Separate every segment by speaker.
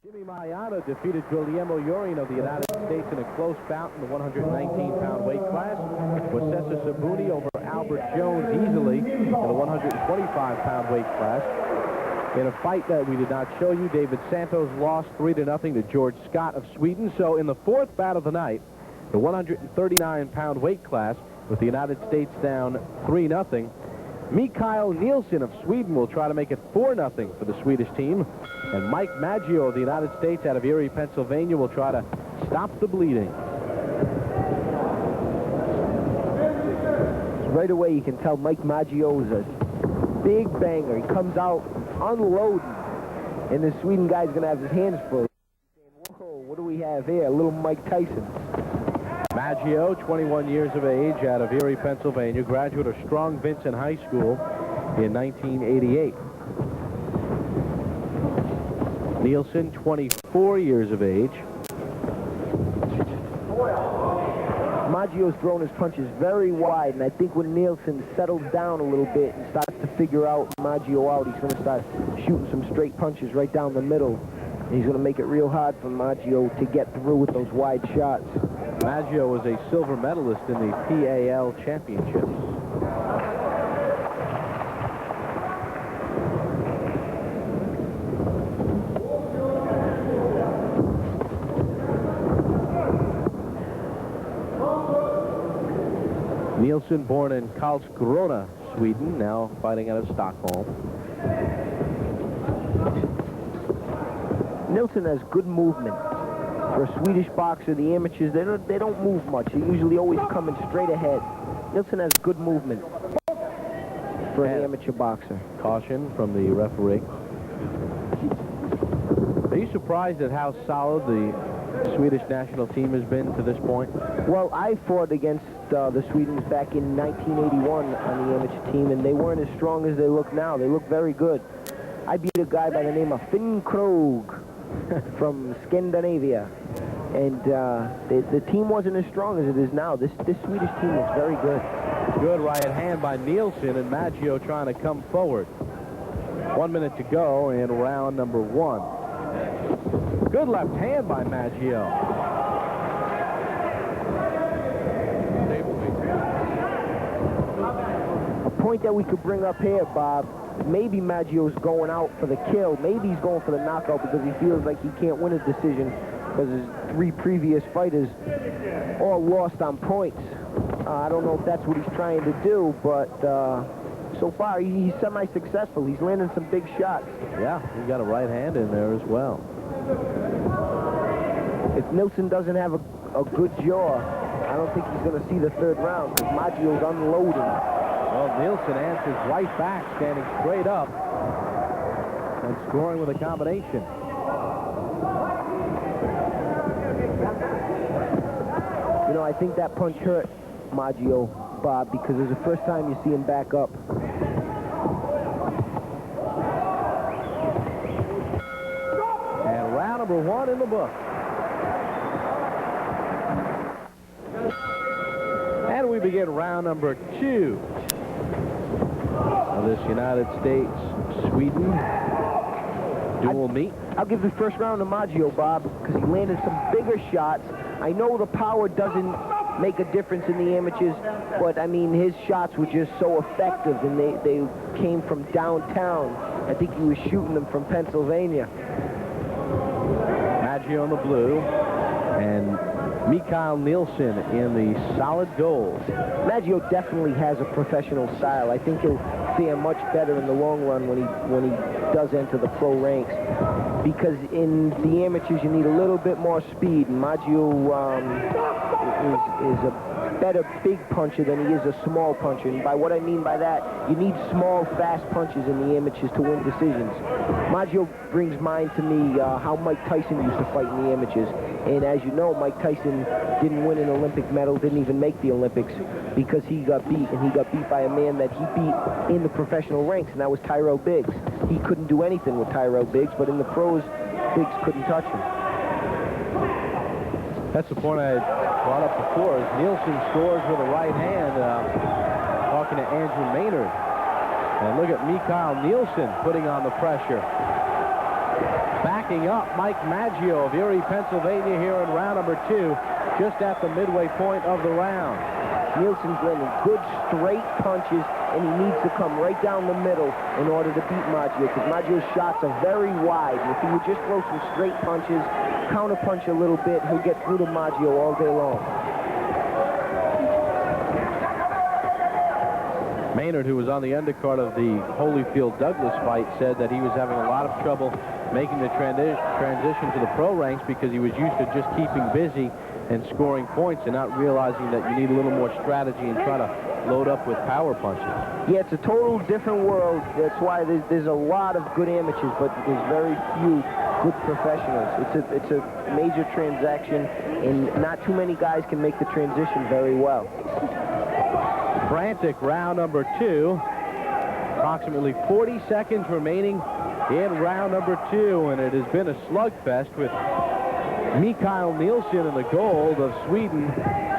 Speaker 1: Jimmy Mariano defeated Guillermo Urin of the United States in a close bout in the 119-pound weight class. Wasessa Sabuni over Albert Jones easily in the 125-pound weight class. In a fight that we did not show you, David Santos lost 3-0 to George Scott of Sweden. So in the fourth bout of the night, the 139-pound weight class, with the United States down 3-0, Mikael Nilsson of Sweden will try to make it 4-0 for the Swedish team. And Mike Maggio of the United States out of Erie, Pennsylvania, will try to stop the bleeding.
Speaker 2: Right away you can tell Mike Maggio is a big banger. He comes out unloading, and the Sweden guy's going to have his hands full. Whoa, what do we have here? A little Mike Tyson.
Speaker 1: Maggio, 21 years of age, out of Erie, Pennsylvania, graduate of Strong Vincent High School in 1988. Nilsson, 24 years of age.
Speaker 2: Maggio's throwing his punches very wide, and I think when Nilsson settles down a little bit and starts to figure out Maggio out, he's going to start shooting some straight punches right down the middle. And he's going to make it real hard for Maggio to get through with those wide shots.
Speaker 1: Maggio was a silver medalist in the PAL Championships. Nilsson, born in Karlskrona, Sweden, now fighting out of Stockholm.
Speaker 2: Nilsson has good movement. For a Swedish boxer, the amateurs, they don't move much. They're usually always coming straight ahead. Nilsson has good movement for an amateur boxer.
Speaker 1: Caution from the referee. Are you surprised at how solid the Swedish national team has been to this point?
Speaker 2: Well, I fought against the Swedes back in 1981 on the amateur team, and they weren't as strong as they look now. They look very good. I beat a guy by the name of Finn Krog from Scandinavia, and the team wasn't as strong as it is now. This Swedish team is very good.
Speaker 1: Good right hand by Nilsson, and Maggio trying to come forward. 1 minute to go in round number 1. Good left hand by Maggio.
Speaker 2: A point that we could bring up here, Bob, maybe Maggio's going out for the kill. Maybe he's going for the knockout because he feels like he can't win a decision because his 3 previous fighters all lost on points. I don't know if that's what he's trying to do, but so far he's semi-successful. He's landing some big shots.
Speaker 1: Yeah, he's got a right hand in there as well.
Speaker 2: If Nilsson doesn't have a good jaw, I don't think he's going to see the 3rd round because Maggio's unloading.
Speaker 1: Well, Nilsson answers right back, standing straight up and scoring with a combination.
Speaker 2: You know, I think that punch hurt Maggio, Bob, because it's the first time you see him back up.
Speaker 1: And round number 1 in the book. And we begin round number 2 of this United States-Sweden dual meet.
Speaker 2: I'll give the first round to Maggio, Bob, because he landed some bigger shots. I know the power doesn't make a difference in the amateurs, but I mean his shots were just so effective, and they came from downtown. I think he was shooting them from Pennsylvania.
Speaker 1: Maggio in the blue and Mikael Nilsson in the solid gold.
Speaker 2: Maggio definitely has a professional style. I think he'll fare much better in the long run when he does enter the pro ranks, because in the amateurs you need a little bit more speed, and Maggio is a better big puncher than he is a small puncher. And by what I mean by that, you need small, fast punches in the amateurs to win decisions. Maggio brings mind to me how Mike Tyson used to fight in the amateurs. And as you know, Mike Tyson didn't win an Olympic medal, didn't even make the Olympics, because he got beat, and he got beat by a man that he beat in the professional ranks, and that was Tyrell Biggs. He couldn't do anything with Tyrell Biggs, but in the pros, Biggs couldn't touch him.
Speaker 1: That's the point I brought up before, is Nilsson scores with a right hand, talking to Andrew Maynard. And look at Mikael Nilsson putting on the pressure. Back backing up Mike Maggio of Erie, Pennsylvania here in round number 2, just at the midway point of the round.
Speaker 2: Nilsson's landing good straight punches, and he needs to come right down the middle in order to beat Maggio, because Maggio's shots are very wide. And if he would just throw some straight punches, counter punch a little bit, he'll get through to Maggio all day long.
Speaker 1: Maynard, who was on the undercard of the Holyfield-Douglas fight, said that he was having a lot of trouble making the transition to the pro ranks because he was used to just keeping busy and scoring points and not realizing that you need a little more strategy and try to load up with power punches.
Speaker 2: Yeah, it's a total different world. That's why there's a lot of good amateurs, but there's very few good professionals. It's a major transaction, and not too many guys can make the transition very well.
Speaker 1: Frantic round number 2. Approximately 40 seconds remaining in round number 2, and it has been a slugfest with Mikael Nilsson in the gold of Sweden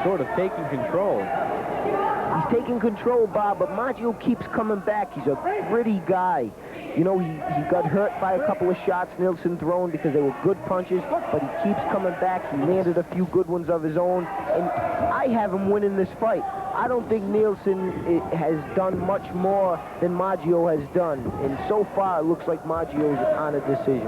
Speaker 1: sort of taking control.
Speaker 2: He's taking control, Bob, but Maggio keeps coming back. He's a gritty guy. You know, he got hurt by a couple of shots Nilsson thrown because they were good punches, but he keeps coming back. He landed a few good ones of his own, and I have him winning this fight. I don't think Nilsson has done much more than Maggio has done, and so far it looks like Maggio's on a decision.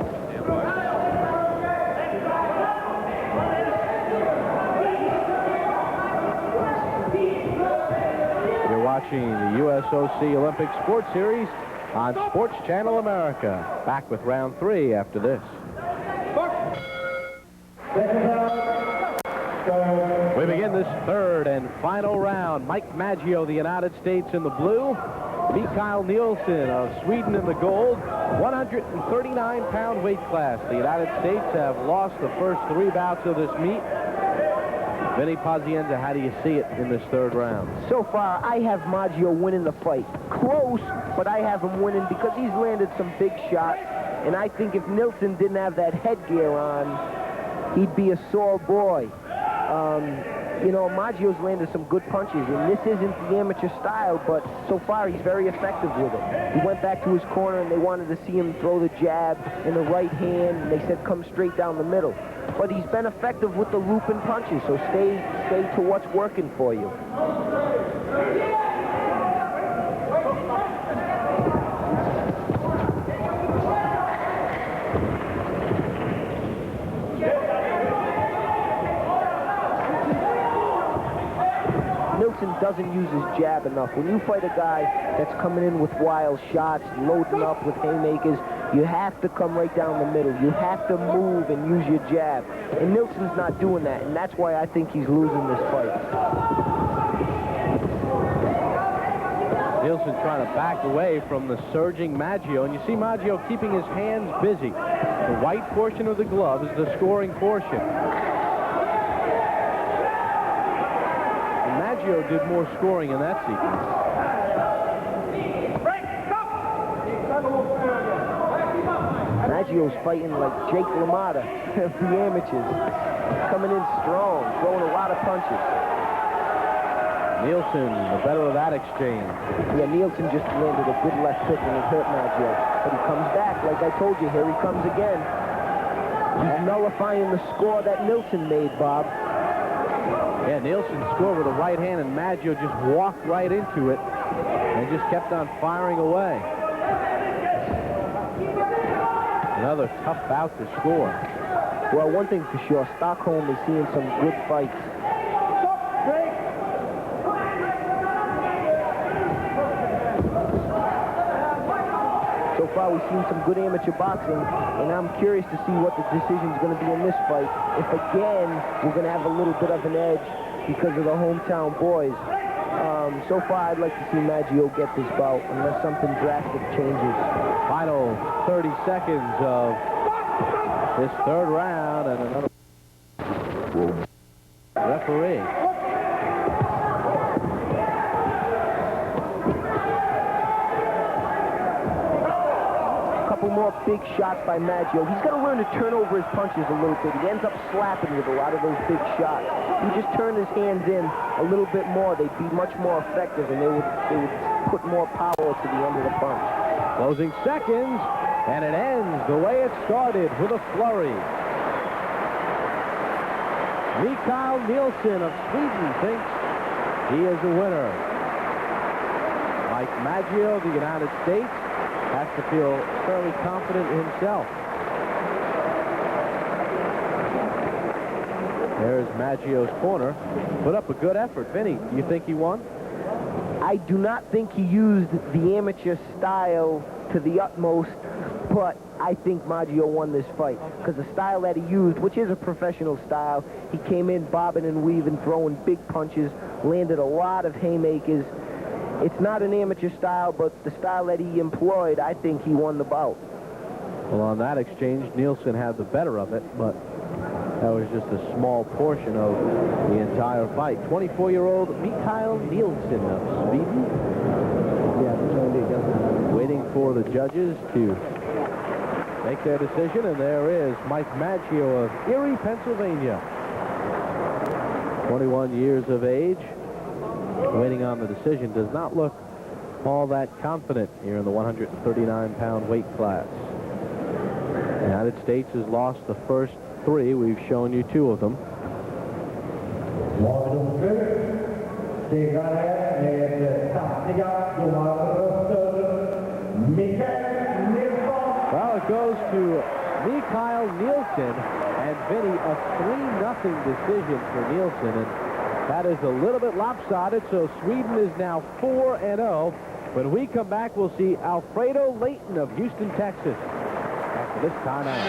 Speaker 1: You're watching the USOC Olympic Sports Series on Sports Channel America. Back with round 3 after this. We begin this third and final round. Mike Maggio, the United States, in the blue. Mikael Nilsson of Sweden in the gold. 139-pound weight class. The United States have lost the first 3 bouts of this meet. Vinny Pazienza, how do you see it in this third round?
Speaker 2: So far, I have Maggio winning the fight. Close, but I have him winning because he's landed some big shots. And I think if Nilsson didn't have that headgear on, he'd be a sore boy. You know, Maggio's landed some good punches, and this isn't the amateur style, but so far he's very effective with it. He went back to his corner, and they wanted to see him throw the jab in the right hand, and they said come straight down the middle. But he's been effective with the looping punches, so stay to what's working for you. Nilsson doesn't use his jab enough. When you fight a guy that's coming in with wild shots, loading up with haymakers, you have to come right down the middle. You have to move and use your jab. And Nilsson's not doing that, and that's why I think he's losing this fight.
Speaker 1: Nilsson trying to back away from the surging Maggio, and you see Maggio keeping his hands busy. The white portion of the glove is the scoring portion. Maggio did more scoring in that sequence.
Speaker 2: Maggio's fighting like Jake LaMotta of the amateurs. Coming in strong, throwing a lot of punches.
Speaker 1: Nilsson, the better of that exchange.
Speaker 2: Yeah, Nilsson just landed a good left hook and it hurt Maggio. But he comes back, like I told you, here he comes again. He's nullifying the score that Nilsson made, Bob.
Speaker 1: Yeah, Nilsson scored with a right hand, and Maggio just walked right into it and just kept on firing away. Another tough bout to score.
Speaker 2: Well, one thing for sure, Stockholm is seeing some good fights. So far, we've seen some good amateur boxing, and I'm curious to see what the decision's going to be in this fight. If, again, we're going to have a little bit of an edge because of the hometown boys. So far, I'd like to see Maggio get this bout, unless something drastic changes.
Speaker 1: Final 30 seconds of this third round, and another referee.
Speaker 2: More big shots by Maggio. He's got to learn to turn over his punches a little bit. He ends up slapping with a lot of those big shots. If he just turned his hands in a little bit more, they'd be much more effective, and they would put more power to the end of the punch.
Speaker 1: Closing seconds. And it ends the way it started, with a flurry. Mikael Nilsson of Sweden thinks he is the winner. Mike Maggio of the United States has to feel fairly confident himself. There's Maggio's corner. Put up a good effort. Vinny, do you think he won?
Speaker 2: I do not think he used the amateur style to the utmost, but I think Maggio won this fight because the style that he used, which is a professional style, he came in bobbing and weaving, throwing big punches, landed a lot of haymakers. It's not an amateur style, but the style that he employed, I think he won the bout.
Speaker 1: Well, on that exchange, Nilsson had the better of it, but that was just a small portion of the entire fight. 24-year-old Mikael Nilsson of Sweden. Waiting for the judges to make their decision, and there is Mike Maggio of Erie, Pennsylvania. 21 years of age, waiting on the decision. Does not look all that confident here in the 139-pound weight class. The United States has lost the first 3. We've shown you 2 of them. Well, it goes to Mikael Nilsson, and Vinny, a 3-0 decision for Nilsson, and that is a little bit lopsided, so Sweden is now 4-0. When we come back, we'll see Alfredo Layton of Houston, Texas, after this timeout.